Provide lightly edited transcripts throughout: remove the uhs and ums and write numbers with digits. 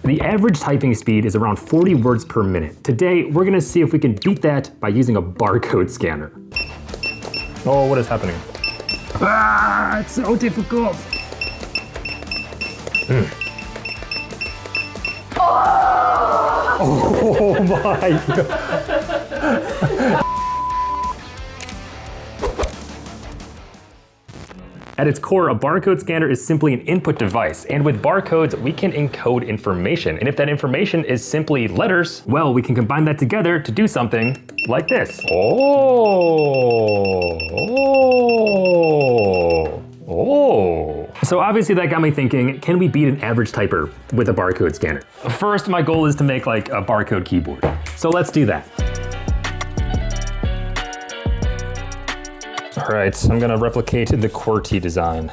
The average typing speed is around 40 words per minute. Today, we're gonna see if we can beat that by using a barcode scanner. Oh, what is happening? Ah, it's so difficult. Oh my God. At its core, a barcode scanner is simply an input device, and with barcodes, we can encode information. And if that information is simply letters, well, we can combine that together to do something like this. So obviously that got me thinking, can we beat an average typer with a barcode scanner? First, my goal is to make like a barcode keyboard. So let's do that. All right, I'm gonna replicate the QWERTY design.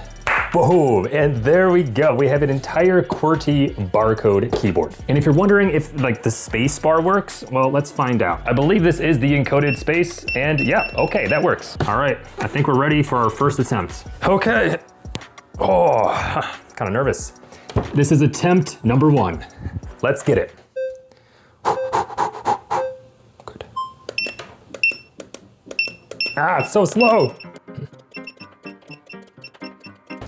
Boom, and there we go. We have an entire QWERTY barcode keyboard. And if you're wondering if like the space bar works, well, let's find out. I believe this is the encoded space, and yeah, okay, that works. All right, I think we're ready for our first attempt. Okay. Oh, kind of nervous. This is attempt number 1. Let's get it. Good. Ah, it's so slow.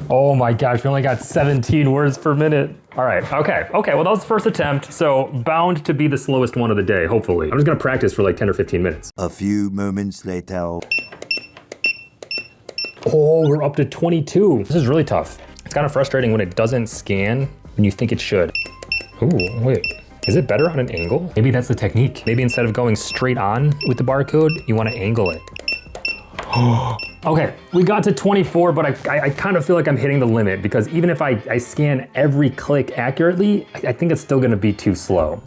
Oh my gosh, we only got 17 words per minute. All right, okay, well that was the first attempt, so bound to be the slowest one of the day, hopefully. I'm just gonna practice for like 10 or 15 minutes. A few moments later. Oh, we're up to 22. This is really tough. It's kind of frustrating when it doesn't scan when you think it should. Ooh, wait. Is it better on an angle? Maybe that's the technique. Maybe instead of going straight on with the barcode, you want to angle it. Okay, we got to 24, but I kind of feel like I'm hitting the limit because even if I scan every click accurately, I think it's still gonna be too slow.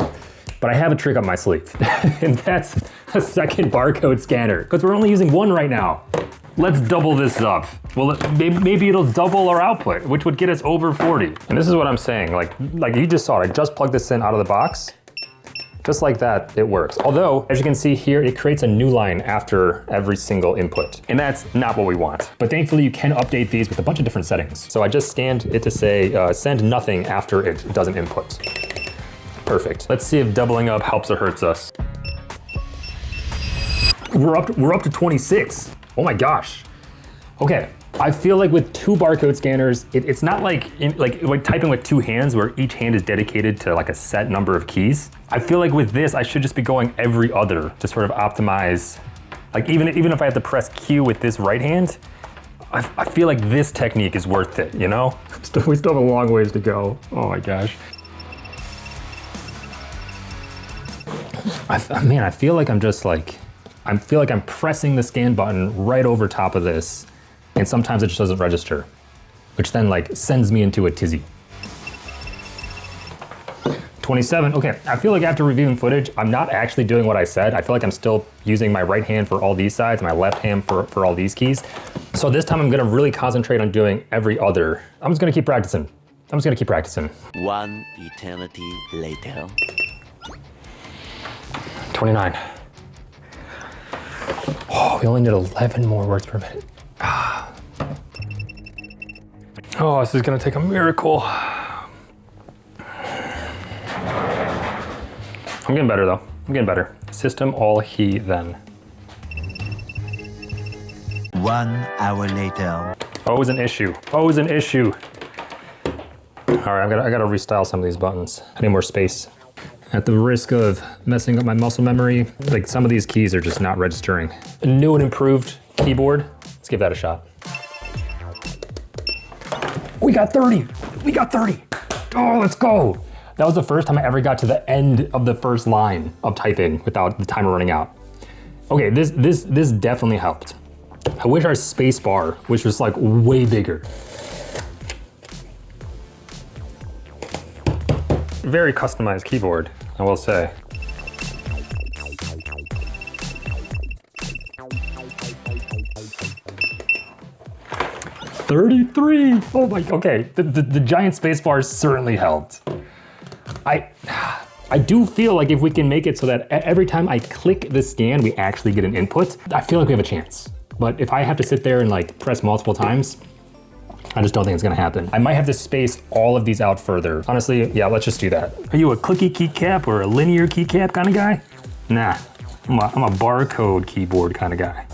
But I have a trick up my sleeve, and that's a second barcode scanner, because we're only using one right now. Let's double this up. Well, maybe it'll double our output, which would get us over 40. And this is what I'm saying, like you just saw it, I just plugged this in out of the box. Just like that, it works. Although, as you can see here, it creates a new line after every single input. And that's not what we want. But thankfully, you can update these with a bunch of different settings. So I just scanned it to say, send nothing after it does an input. Perfect. Let's see if doubling up helps or hurts us. We're up to 26. Oh my gosh. Okay, I feel like with 2 barcode scanners, it's not like typing with 2 hands where each hand is dedicated to like a set number of keys. I feel like with this, I should just be going every other to sort of optimize. Like even if I have to press Q with this right hand, I feel like this technique is worth it, you know? We still have a long ways to go. Oh my gosh. Man, I feel like I'm just like, I feel like I'm pressing the scan button right over top of this, and sometimes it just doesn't register, which then like sends me into a tizzy. 27, okay, I feel like after reviewing footage, I'm not actually doing what I said. I feel like I'm still using my right hand for all these sides, my left hand for all these keys. So this time I'm gonna really concentrate on doing every other. I'm just gonna keep practicing. 1 eternity later. 29. Oh, we only need 11 more words per minute. Oh, this is gonna take a miracle. I'm getting better though. I'm getting better. System all he then. 1 hour later. Always an issue. Always an issue. All right, I gotta restyle some of these buttons. I need more space. At the risk of messing up my muscle memory, like some of these keys are just not registering. A new and improved keyboard. Let's give that a shot. We got 30. We got 30. Oh, let's go. That was the first time I ever got to the end of the first line of typing without the timer running out. Okay, this definitely helped. I wish our space bar, which was like way bigger. Very customized keyboard, I will say. $33. Oh my, okay. The giant space bar certainly helped. I do feel like if we can make it so that every time I click the scan, we actually get an input, I feel like we have a chance. But if I have to sit there and like press multiple times, I just don't think it's gonna happen. I might have to space all of these out further. Honestly, yeah, let's just do that. Are you a clicky keycap or a linear keycap kind of guy? Nah, I'm a barcode keyboard kind of guy.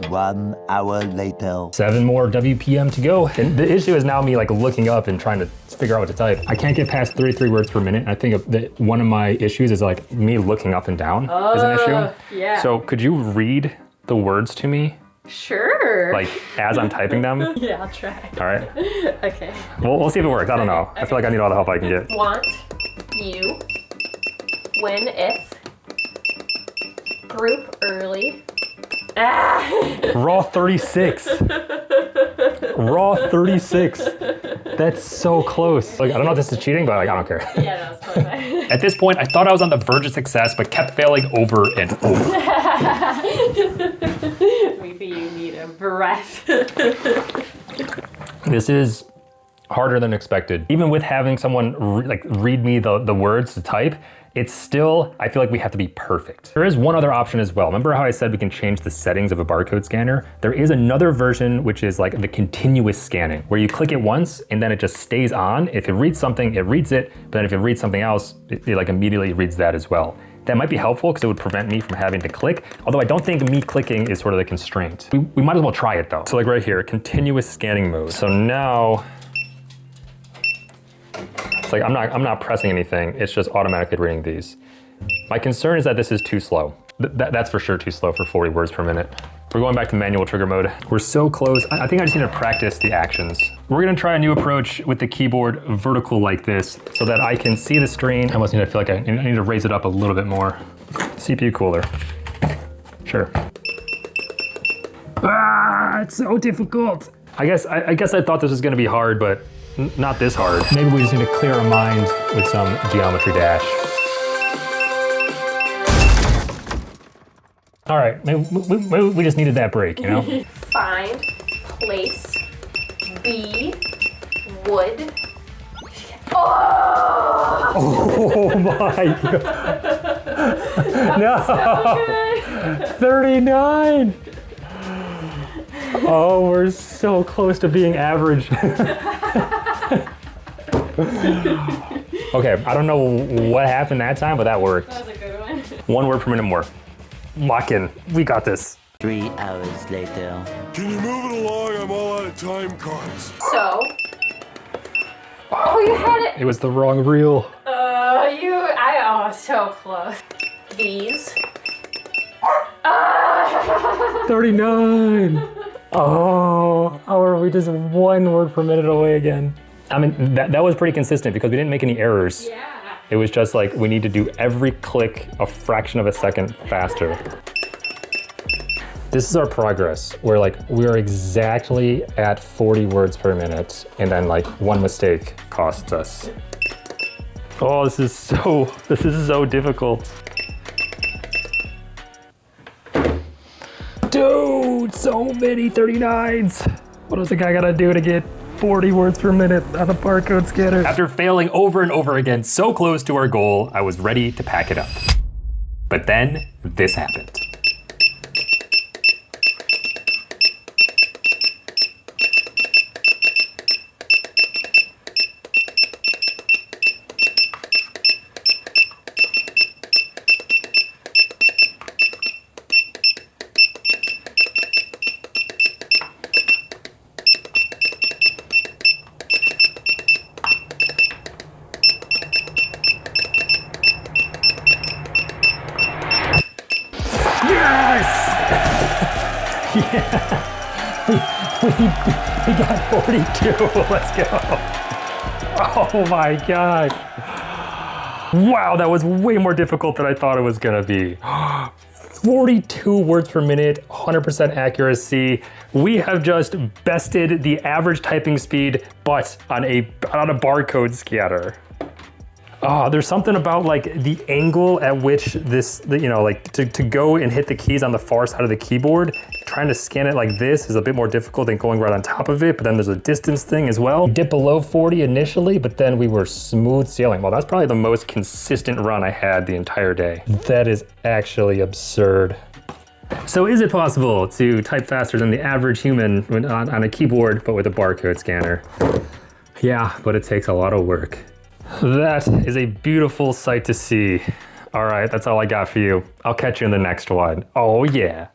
1 hour later. 7 more WPM to go. And the issue is now me like looking up and trying to figure out what to type. I can't get past 33 words per minute. I think that one of my issues is like me looking up and down is an issue. Yeah. So could you read the words to me? Sure. Like as I'm typing them? Yeah, I'll try. All right. Okay. We'll see if it works. I don't know. I feel like I need all the help I can get. Want, you, when, if, group early. Raw 36. Raw 36. That's so close. Like, I don't know if this is cheating, but like, I don't care. Yeah, no, it's totally fine. At this point, I thought I was on the verge of success, but kept failing over and over. Maybe you need a breath. This is harder than expected. Even with having someone read me the words to type, it's still, I feel like we have to be perfect. There is one other option as well. Remember how I said we can change the settings of a barcode scanner? There is another version which is like the continuous scanning, where you click it once and then it just stays on. If it reads something, it reads it, but then if it reads something else, it like immediately reads that as well. That might be helpful because it would prevent me from having to click, although I don't think me clicking is sort of the constraint. We might as well try it though. So like right here, continuous scanning mode. So now, it's like I'm not pressing anything, it's just automatically reading these. My concern is that this is too slow. That's for sure too slow for 40 words per minute. We're going back to manual trigger mode. We're so close. I think I just need to practice the actions. We're gonna try a new approach with the keyboard vertical like this so that I can see the screen. I almost need to feel like I need to raise it up a little bit more. CPU cooler. Sure. Ah, it's so difficult. I guess I thought this was gonna be hard, but not this hard. Maybe we just need to clear our mind with some geometry dash. All right, maybe we just needed that break, you know? Find, place, be, would. Oh! Oh my God. No! 39! Oh, we're so close to being average. Okay, I don't know what happened that time, but that worked. That was a good one. 1 word per minute more. Lock in. We got this. 3 hours later. Can you move it along? I'm all out of time cards. So. Oh, you had it. It was the wrong reel. Oh, so close. These. 39. Oh, how are we just 1 word per minute away again? I mean, that was pretty consistent because we didn't make any errors. Yeah. It was just like, we need to do every click a fraction of a second faster. This is our progress. We're exactly at 40 words per minute, and then like 1 mistake costs us. Oh, this is so difficult. Dude, so many 39s. What does the guy gotta do to get 40 words per minute on a barcode scanner? After failing over and over again, so close to our goal, I was ready to pack it up. But then this happened. Yeah, we got 42, let's go. Oh my gosh. Wow, that was way more difficult than I thought it was gonna be. 42 words per minute, 100% accuracy. We have just bested the average typing speed, but on a barcode scanner. Oh, there's something about like the angle at which this, you know, like to go and hit the keys on the far side of the keyboard, trying to scan it like this is a bit more difficult than going right on top of it, but then there's a distance thing as well. We dipped below 40 initially, but then we were smooth sailing. Well, that's probably the most consistent run I had the entire day. That is actually absurd. So is it possible to type faster than the average human on a keyboard, but with a barcode scanner? Yeah, but it takes a lot of work. That is a beautiful sight to see. All right, that's all I got for you. I'll catch you in the next one. Oh yeah.